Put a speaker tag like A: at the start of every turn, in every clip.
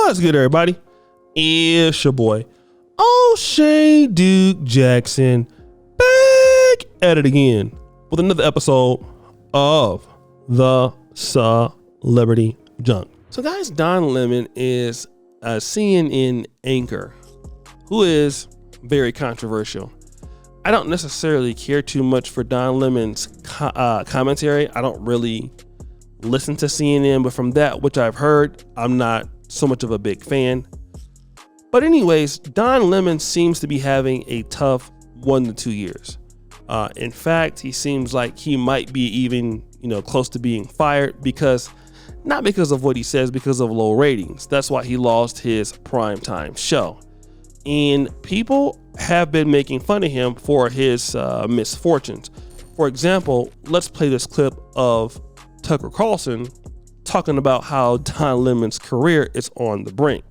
A: What's good, everybody? It's your boy, O'Shea Duke Jackson, back at it again with another episode of the Celebrity Junk. So guys, Don Lemon is a CNN anchor who is very controversial. I don't necessarily care too much for Don Lemon's commentary. I don't really listen to CNN, but from that which I've heard, I'm not so much of a big fan. But anyways, Don Lemon seems to be having a tough 1 to 2 years. In fact, he seems like he might be even, close to being fired not because of what he says, because of low ratings. That's why he lost his primetime show. And people have been making fun of him for his misfortunes. For example, let's play this clip of Tucker Carlson talking about how Don Lemon's career is on the brink.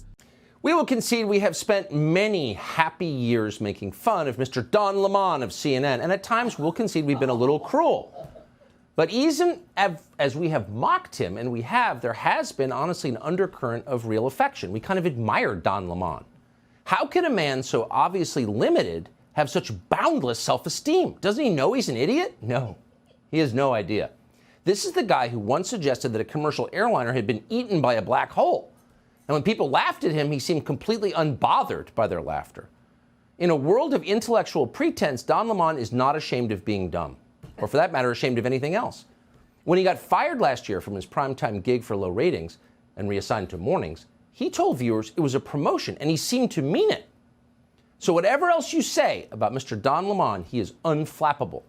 B: We will concede we have spent many happy years making fun of Mr. Don Lemon of CNN, and at times we'll concede we've been a little cruel. But even as we have mocked him, and there has been honestly an undercurrent of real affection. We kind of admire Don Lemon. How can a man so obviously limited have such boundless self-esteem? Doesn't he know he's an idiot? No, he has no idea. This is the guy who once suggested that a commercial airliner had been eaten by a black hole. And when people laughed at him, he seemed completely unbothered by their laughter. In a world of intellectual pretense, Don Lemon is not ashamed of being dumb, or for that matter, ashamed of anything else. When he got fired last year from his primetime gig for low ratings and reassigned to mornings, he told viewers it was a promotion, and he seemed to mean it. So whatever else you say about Mr. Don Lemon, he is unflappable,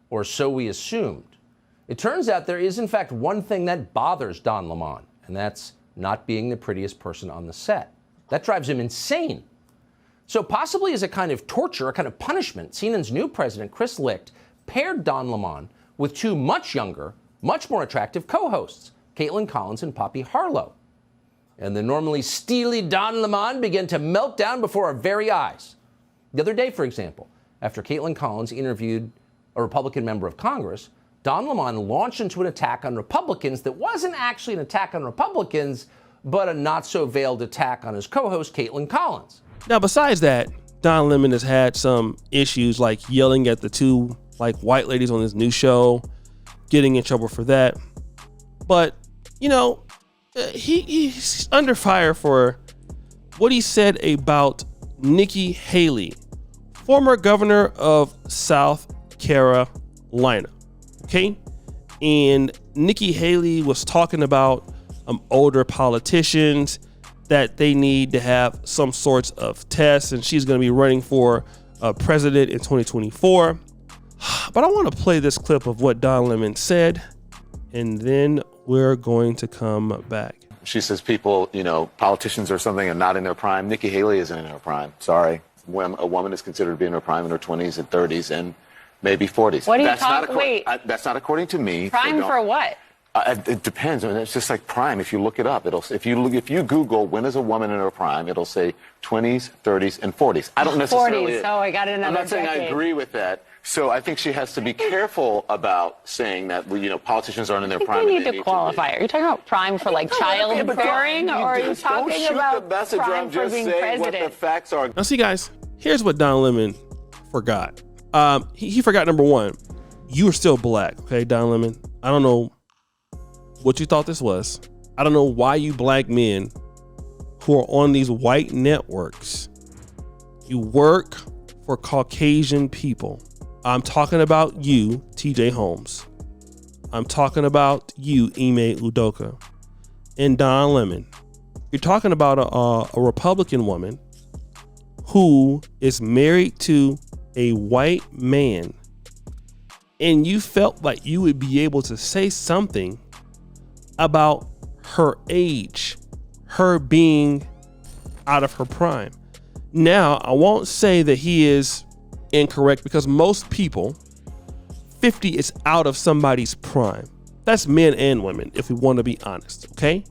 B: or so we assumed. It turns out there is, in fact, one thing that bothers Don Lemon, and that's not being the prettiest person on the set. That drives him insane. So possibly as a kind of torture, a kind of punishment, CNN's new president, Chris Licht, paired Don Lemon with two much younger, much more attractive co-hosts, Caitlin Collins and Poppy Harlow. And the normally steely Don Lemon began to melt down before our very eyes. The other day, for example, after Caitlin Collins interviewed a Republican member of Congress, Don Lemon launched into an attack on Republicans that wasn't actually an attack on Republicans, but a not-so-veiled attack on his co-host, Caitlin Collins.
A: Now, besides that, Don Lemon has had some issues like yelling at the two white ladies on his new show, getting in trouble for that. But, he's under fire for what he said about Nikki Haley, former governor of South Carolina. Okay, and Nikki Haley was talking about older politicians, that they need to have some sorts of tests, and she's going to be running for president in 2024. But I want to play this clip of what Don Lemon said, and then we're going to come back.
C: She says people, politicians or something are not in their prime. Nikki Haley isn't in her prime. Sorry. When a woman is considered to be in her prime in her 20s and 30s and maybe 40s.
D: What are you talking? Wait.
C: That's not according to me.
D: Prime for what?
C: It depends. I mean, it's just like prime. If you look it up, if you Google when is a woman in her prime, it'll say 20s, 30s, and 40s. I don't necessarily.
D: 40s. Oh, I got another.
C: I'm not saying
D: decade.
C: I agree with that. So I think she has to be careful about saying that politicians aren't in their prime.
D: You need to qualify. Are you talking about prime for childbearing, or are you talking about prime for being president?
C: What the facts are.
A: Now, see, guys, here's what Don Lemon forgot. He forgot, number one, you are still black, okay, Don Lemon? I don't know what you thought this was. I don't know why you black men who are on these white networks, you work for Caucasian people. I'm talking about you, TJ Holmes. I'm talking about you, Ime Udoka, and Don Lemon. You're talking about a Republican woman who is married to a white man, and you felt like you would be able to say something about her age, her being out of her prime. Now, I won't say that he is incorrect, because most people, 50 is out of somebody's prime. That's men and women, if we want to be honest, okay?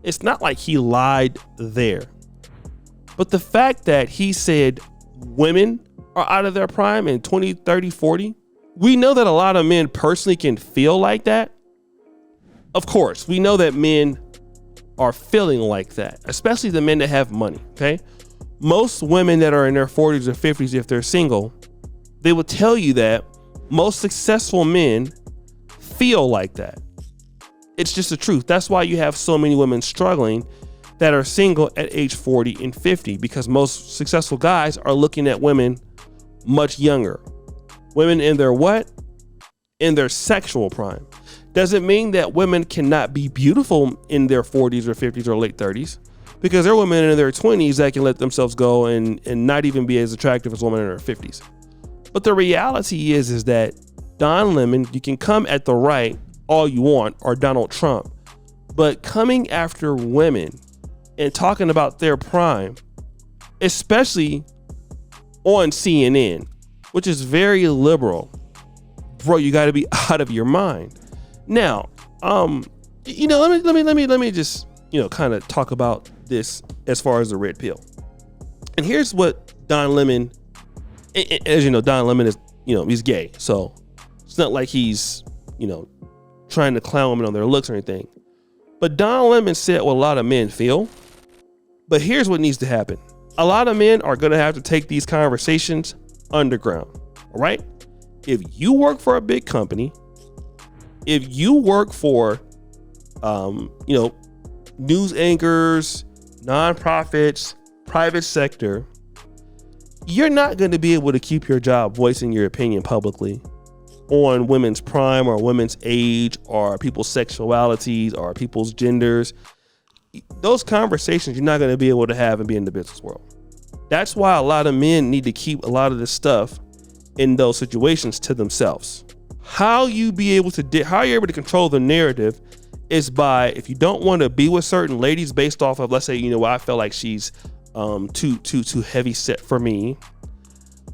A: It's not like he lied there. But the fact that he said women are out of their prime in 20, 30, 40, we know that a lot of men personally can feel like that. Of course, we know that men are feeling like that, especially the men that have money, okay? Most women that are in their 40s or 50s, if they're single, they will tell you that most successful men feel like that. It's just the truth. That's why you have so many women struggling that are single at age 40 and 50, because most successful guys are looking at women much younger. Women in their what? In their sexual prime. Doesn't mean that women cannot be beautiful in their 40s or 50s or late 30s, because there are women in their 20s that can let themselves go and not even be as attractive as women in their 50s. But the reality is that Don Lemon, you can come at the right all you want, or Donald Trump, but coming after women and talking about their prime, especially on CNN, which is very liberal, bro, you got to be out of your mind. Now, you know, let me just, you know, kind of talk about this as far as the red pill. And here's what Don Lemon, as you know, Don Lemon is, you know, he's gay, so it's not like he's, you know, trying to clown women on their looks or anything. But Don Lemon said what a lot of men feel. But here's what needs to happen. A lot of men are going to have to take these conversations underground. All right. If you work for a big company, if you work for, you know, news anchors, nonprofits, private sector, you're not going to be able to keep your job voicing your opinion publicly on women's prime or women's age or people's sexualities or people's genders. Those conversations you're not going to be able to have and be in the business world. That's why a lot of men need to keep a lot of this stuff in those situations to themselves. How you're able to control the narrative is by, if you don't want to be with certain ladies based off of, let's say, you know, I feel like she's too heavy set for me.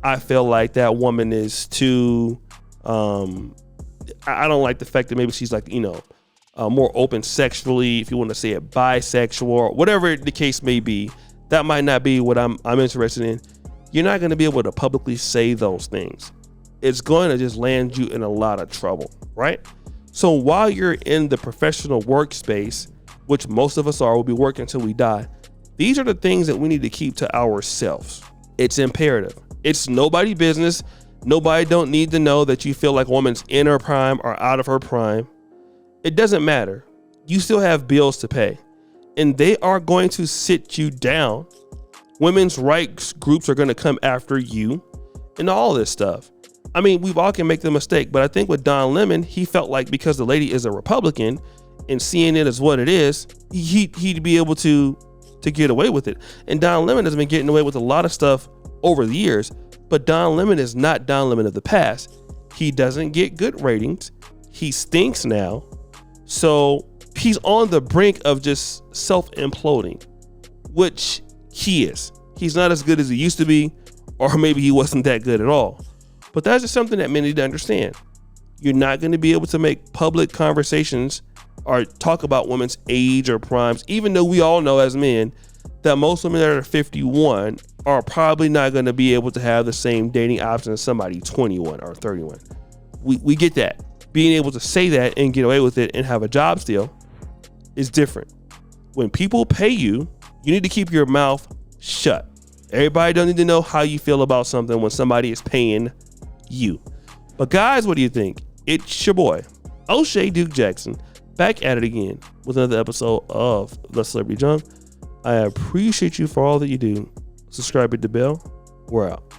A: I feel like that woman is too, I don't like the fact that maybe she's like, you know, more open sexually, if you want to say it, bisexual, or whatever the case may be. That might not be what I'm interested in. You're not going to be able to publicly say those things. It's going to just land you in a lot of trouble, right? So while you're in the professional workspace, which most of us are, we'll be working until we die, these are the things that we need to keep to ourselves. It's imperative. It's nobody's business. Nobody don't need to know that you feel like a woman's in her prime or out of her prime. It doesn't matter. You still have bills to pay, and they are going to sit you down. Women's rights groups are going to come after you and all this stuff. I mean, we all can make the mistake, but I think with Don Lemon, he felt like because the lady is a Republican and CNN is what it is, he'd be able to get away with it. And Don Lemon has been getting away with a lot of stuff over the years, but Don Lemon is not Don Lemon of the past. He doesn't get good ratings. He stinks now. So he's on the brink of just self-imploding, which he is. He's not as good as he used to be, or maybe he wasn't that good at all. But that's just something that men need to understand. You're not going to be able to make public conversations or talk about women's age or primes, even though we all know as men that most women that are 51 are probably not going to be able to have the same dating options as somebody 21 or 31. We get that. Being able to say that and get away with it and have a job still is different. When people pay you, you need to keep your mouth shut. Everybody don't need to know how you feel about something when somebody is paying you. But guys, what do you think? It's your boy, O'Shea Duke Jackson, back at it again with another episode of The Celebrity Junk. I appreciate you for all that you do. Subscribe, hit the bell. We're out.